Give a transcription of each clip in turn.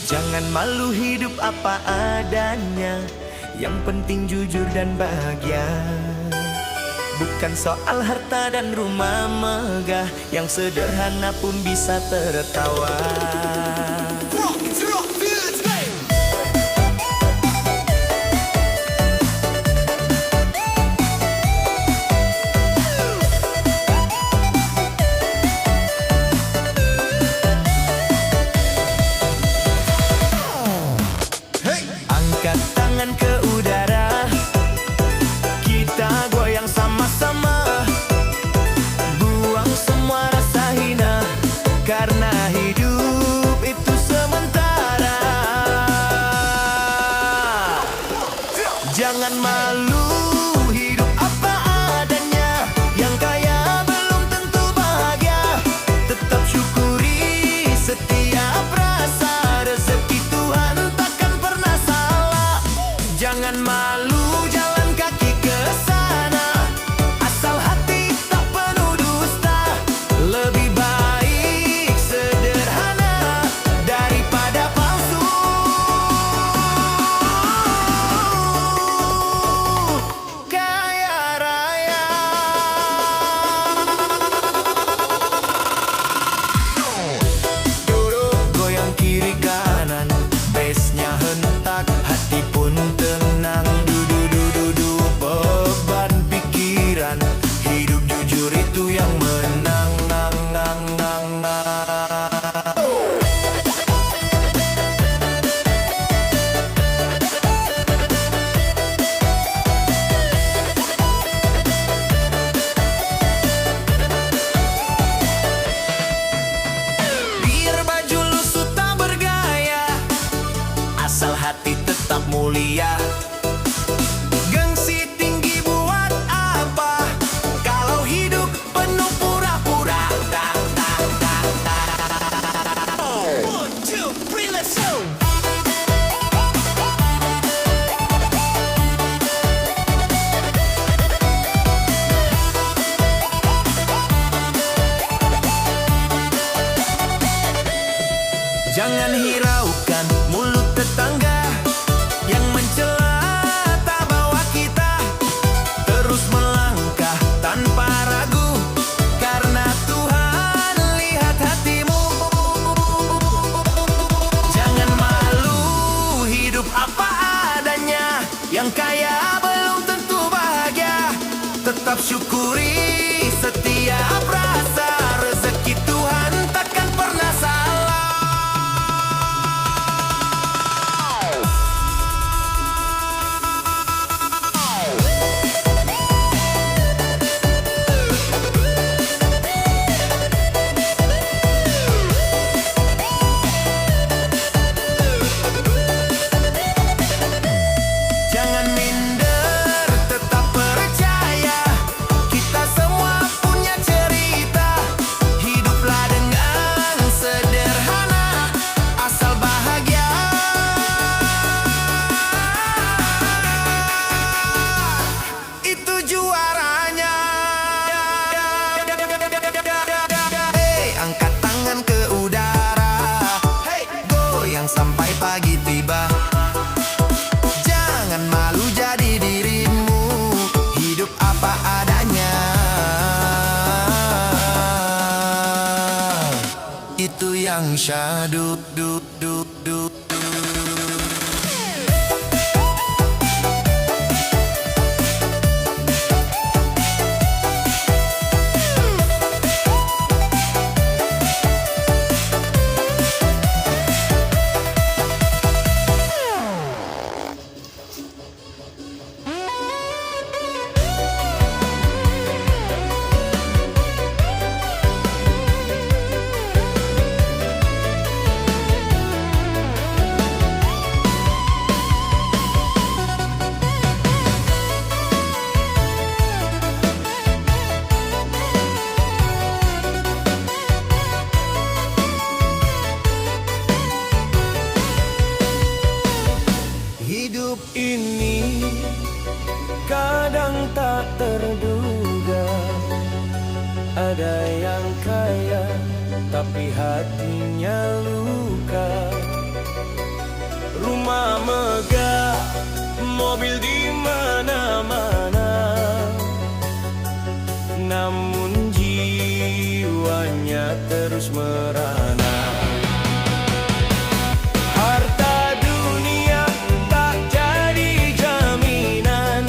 Jangan malu, hidup apa adanya. Yang penting jujur dan bahagia. Bukan soal harta dan rumah megah, yang sederhana pun bisa tertawa. Angkat tangan ke udara, kita goyang sama-sama. Buang semua rasa hina, karena hidup itu sementara. Jangan malu, hidup apa adanya. Yang kaya belum tentu bahagia. Tetap syukuri setiap rasa. Rezeki Tuhan takkan pernah salah. Jangan malu, jalan kaki ke sana. Asal hati tak penuh dusta. Lebih baik sederhana daripada palsu. Kaya raya. Duduk goyang kiri kanan, bassnya hentak, hati pun tenang. Dudu beban pikiran, hidup jujur itu yang menang. Biar baju lusuh tak bergaya, asal hati tetap mulia. Gengsi tinggi buat apa, kalau hidup penuh pura-pura. One, two, three, let's go. Jangan hiraukan mulut tetangga yang mencela tak bawa kita. Terus melangkah tanpa ragu, karena Tuhan lihat hatimu. Jangan malu, hidup apa adanya. Yang kaya belum tentu bahagia. Tetap syukuri setiap rasa. Rezeki Tuhan takkan pernah salah. Jangan minder, tetap percaya. Kita semua punya cerita. Hiduplah dengan sederhana, asal bahagia. Itu juaranya. Hey, angkat tangan ke udara. Hey, goyang sampai pagi tiba. Jangan malu jadi dirimu, hidup apa adanya. Itu yang syahdu. mobil di mana-mana, namun jiwanya terus merana. Harta dunia tak jadi jaminan,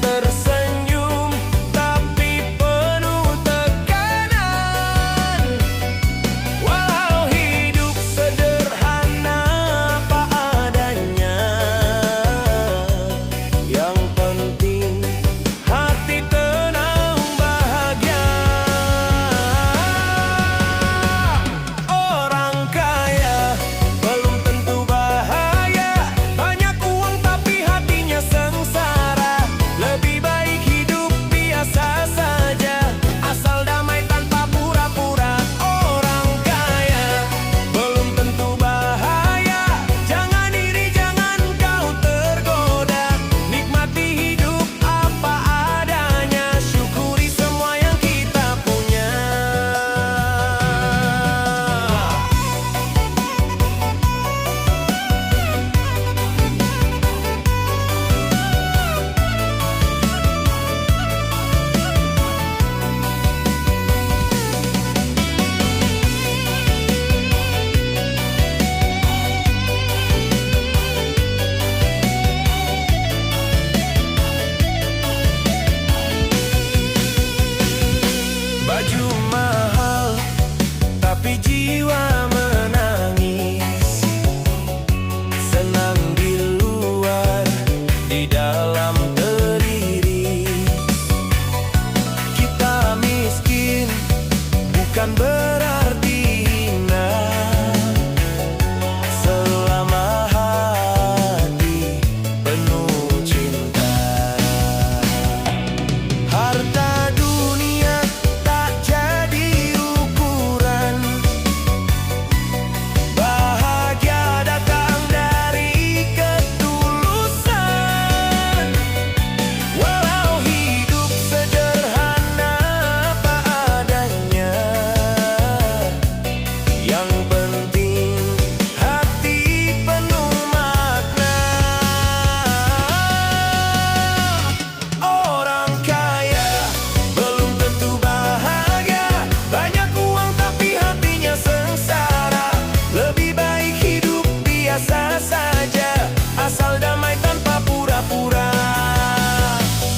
tersenyum tapi penuh tekanan. Walau hidup sederhana apa adanya, yang penting hati tenang bahagia. Orang kaya belum tentu bahaya, banyak uang tapi hatinya sengsara. Lebih baik hidup biasa saja, asal damai tanpa pura-pura. Orang kaya belum tentu bahaya, jangan iri, jangan kau tergoda. Nikmati hidup apa adanya, syukuri semua yang kita punya. Baju mahal tapi jiwa menangis, senang di luar, di dalam teriris. Kita miskin bukan berarti hina, selama hati penuh cinta. Harta dunia tak jadi ukuran, bahagia datang dari ketulusan. Walau hidup sederhana apa adanya, yang penting hati penuh makna. Orang kaya belum tentu bahagia, banyak uang tapi hatinya sengsara. Lebih baik hidup biasa saja, asal damai tanpa pura-pura.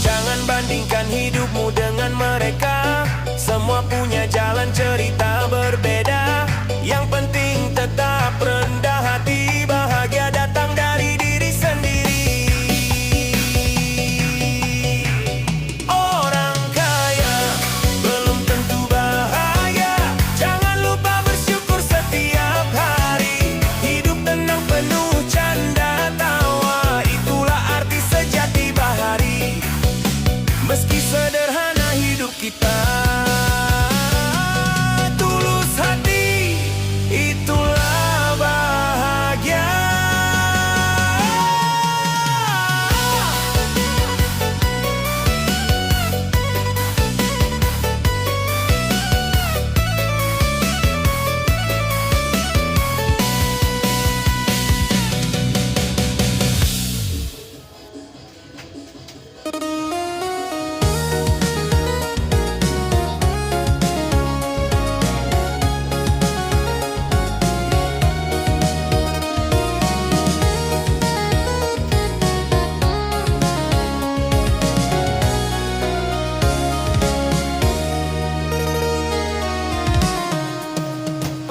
Jangan bandingkan hidupmu dengan mereka, semua punya jalan cerita berbeda. Yang penting tetap rendah hati, bahagia datang dari diri sendiri. Orang kaya belum tentu bahaya, jangan lupa bersyukur setiap hari. Hidup tenang penuh canda tawa, itulah arti sejati bahari. Meski sederhana hidup kita, tulus hati, itulah bahagia.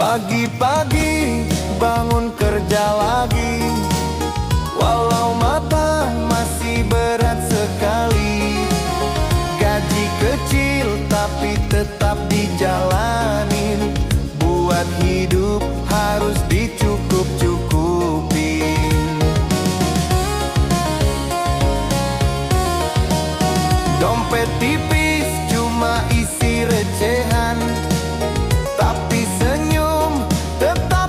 Pagi-pagi bangun kerja lagi, walau mata masih berat sekali. Gaji kecil tapi tetap dijalanin, buat hidup harus dicukup-cukupin. Dompet tipis cuma isi recehan, tapi senyum tetap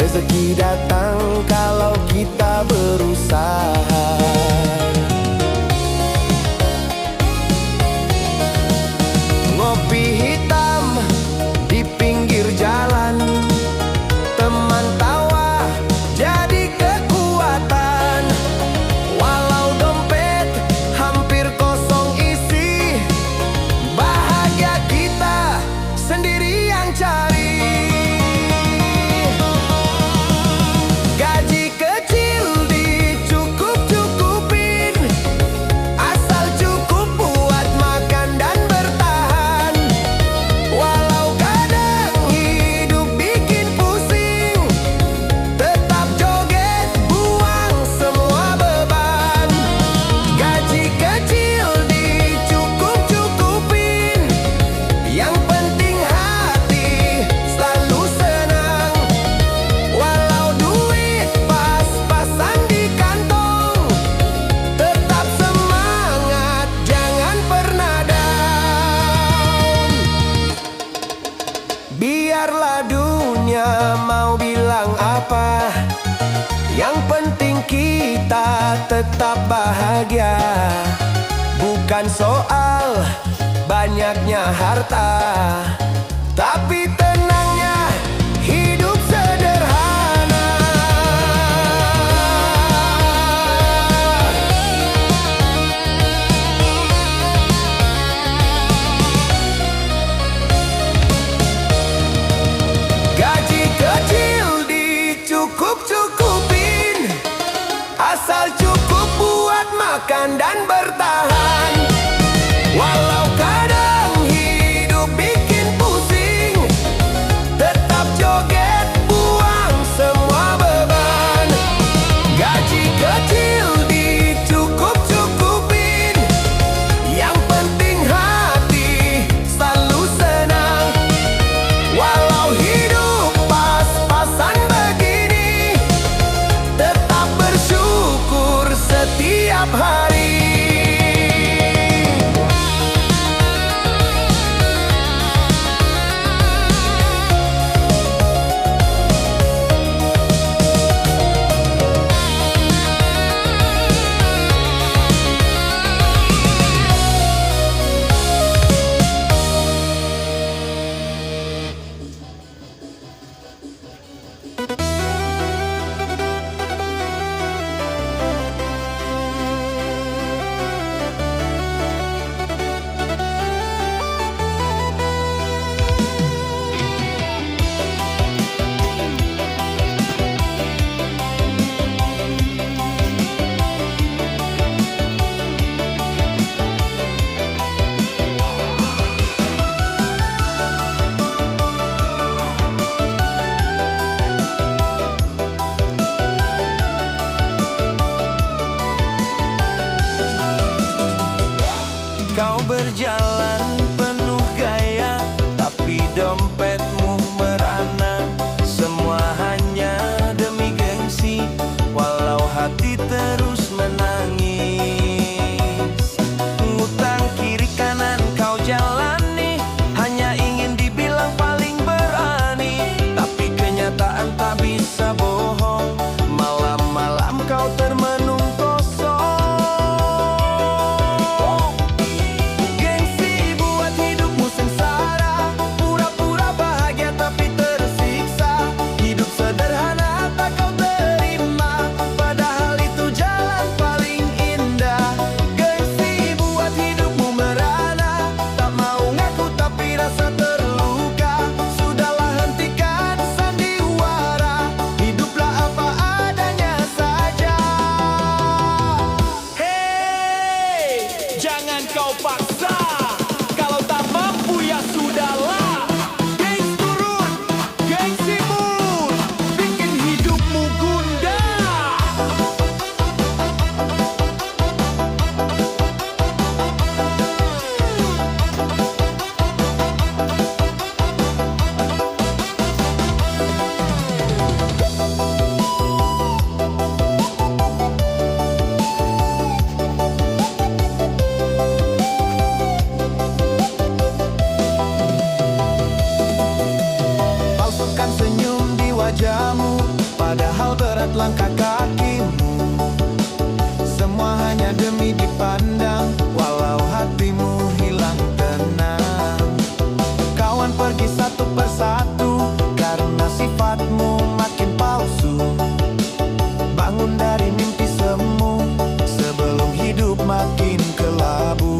Rezeki datang kalau kita berusaha. Ngopi hitam di pinggir jalan, teman tawa jadi kekuatan. Walau dompet hampir kosong isi, bahagia kita sendiri yang cari. Gaji kecil dicukup-cukupin, asal cukup buat makan dan bertahan. Walau kadang hidup bikin pusing, tetap joget buang semua beban. Gaji kecil dicukup-cukupin, yang penting hati selalu senang. Walau duit pas-pasan di kantong, tetap semangat, jangan pernah down. Biarlah dunia mau bilang apa, yang penting kita tetap bahagia. Bukan soal banyaknya harta, tapi tenangnya hidup sederhana. Gaji kecil dicukup-cukupin, asal cukup buat makan dan bertahan. Walau kadang hidup bikin pusing, tetap joget buang semua beban. Gaji kecil dicukup-cukupin, yang penting hati selalu senang. Walau hidup pas-pasan begini, tetap bersyukur setiap hari. Kau berjalan penuh gaya, tapi dompetmu merana. Semua hanya demi gengsi, walau hati terus menangis. Ngutang kiri kanan kau jalani, hanya ingin dibilang paling berani. Tapi kenyataan tak bisa bohong, malam-malam kau termenung kosong. Jangan kau paksa, kalau tak mampu ya sudahlah. Gengs turun, gengsi mood, bikin hidupmu gundah. wajahmu ibarat langkah kakimu. Semua hanya demi dipandang, walau hatimu hilang tenang. Kawan pergi satu persatu karena sifatmu makin palsu. Bangun dari mimpi semu sebelum hidup makin kelabu.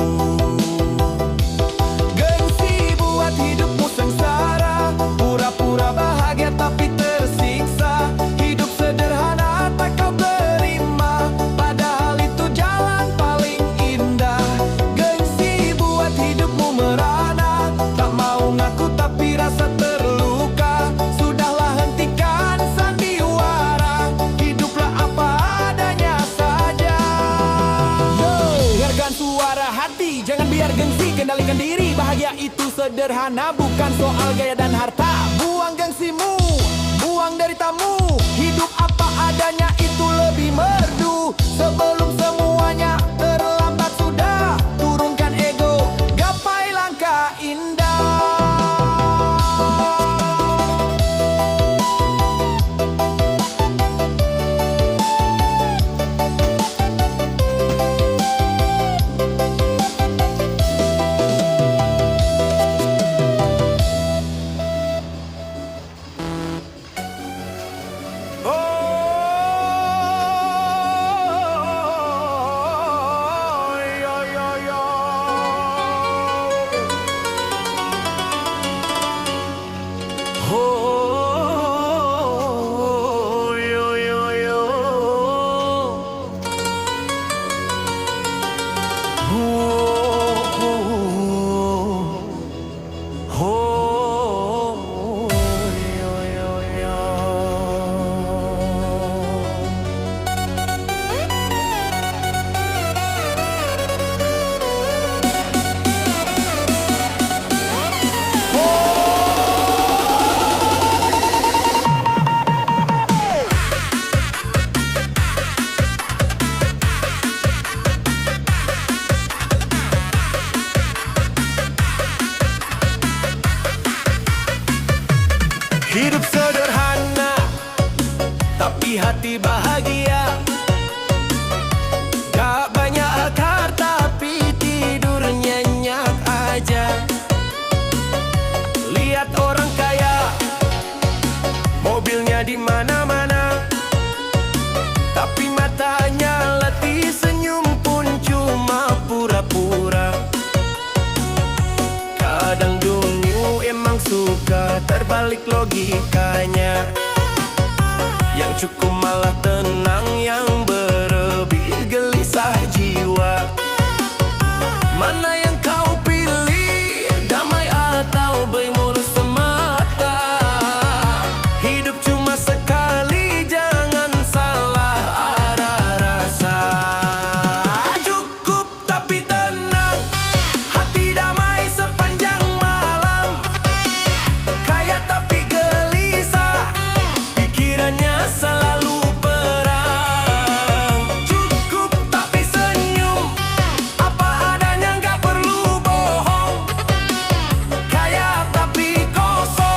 Gengsi buat hidupmu sengsara, pura-pura bahagia tapi tersiksa. Hidup sederhana tak kau terima, padahal itu jalan paling indah. Gengsi buat hidupmu merana, tak mau ngaku tapi rasa terluka. Sudahlah hentikan sandiwara, hiduplah apa adanya saja. Yo, dengarkan suara hati, jangan biar gengsi kendalikan diri. Bahagia itu sederhana, bukan soal gaya dan harta. Buang gengsimu, buang deritamu. Hidup apa adanya itu lebih merdu. Sebelum semuanya terlambat sudah, turunkan ego, gapai langkah indah. Hidup sederhana, tapi hati bahagia. Gak banyak harta, tapi tidur nyenyak aja. Lihat orang kaya, mobilnya di mana-mana, tapi matanya letih, senyum pun cuma pura-pura. Kadang dunia emang suka terbalik logikanya. Yang cukup malah tenang, yang berlebih gelisah jiwa. Mana yang kau pilih, damai atau bermurus semata? Hidup cuma sekali, jangan salah arah rasa. Cukup tapi tenang, hati damai sepanjang malam. Kaya tapi gelisah, pikirannya selalu perang. Cukup tapi senyum, apa adanya gak perlu bohong. Kaya tapi kosong,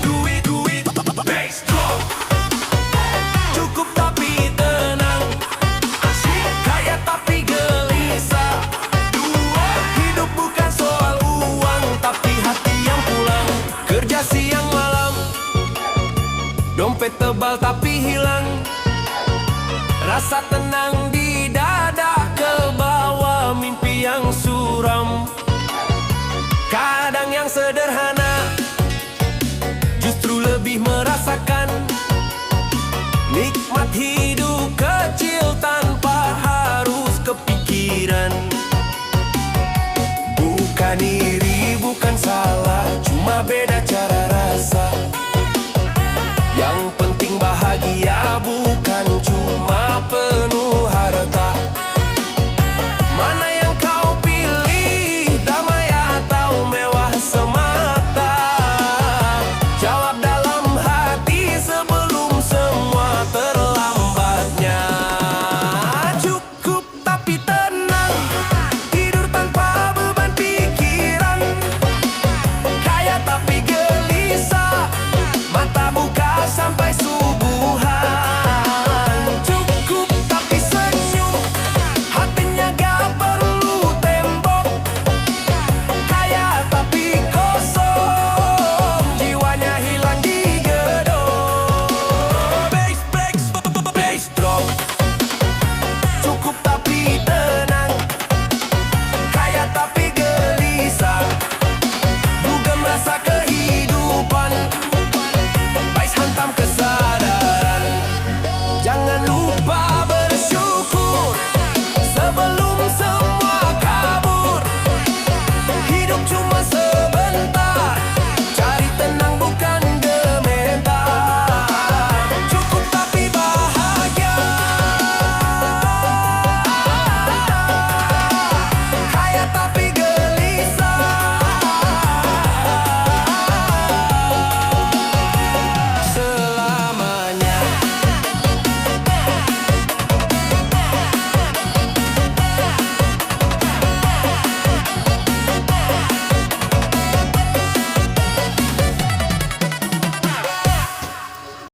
duit base drop. Cukup tapi tenang, asik. Kaya tapi gelisah. Dua, hidup bukan soal uang, tapi hati yang pulang. Kerja siang malam, dompet tebal tapi hilang. Rasa tenang di dada, ke bawah mimpi yang suram. Kadang yang sederhana justru lebih merasakan nikmat hidup kecil tanpa harus kepikiran. Bukan iri, bukan salah, cuma beda cara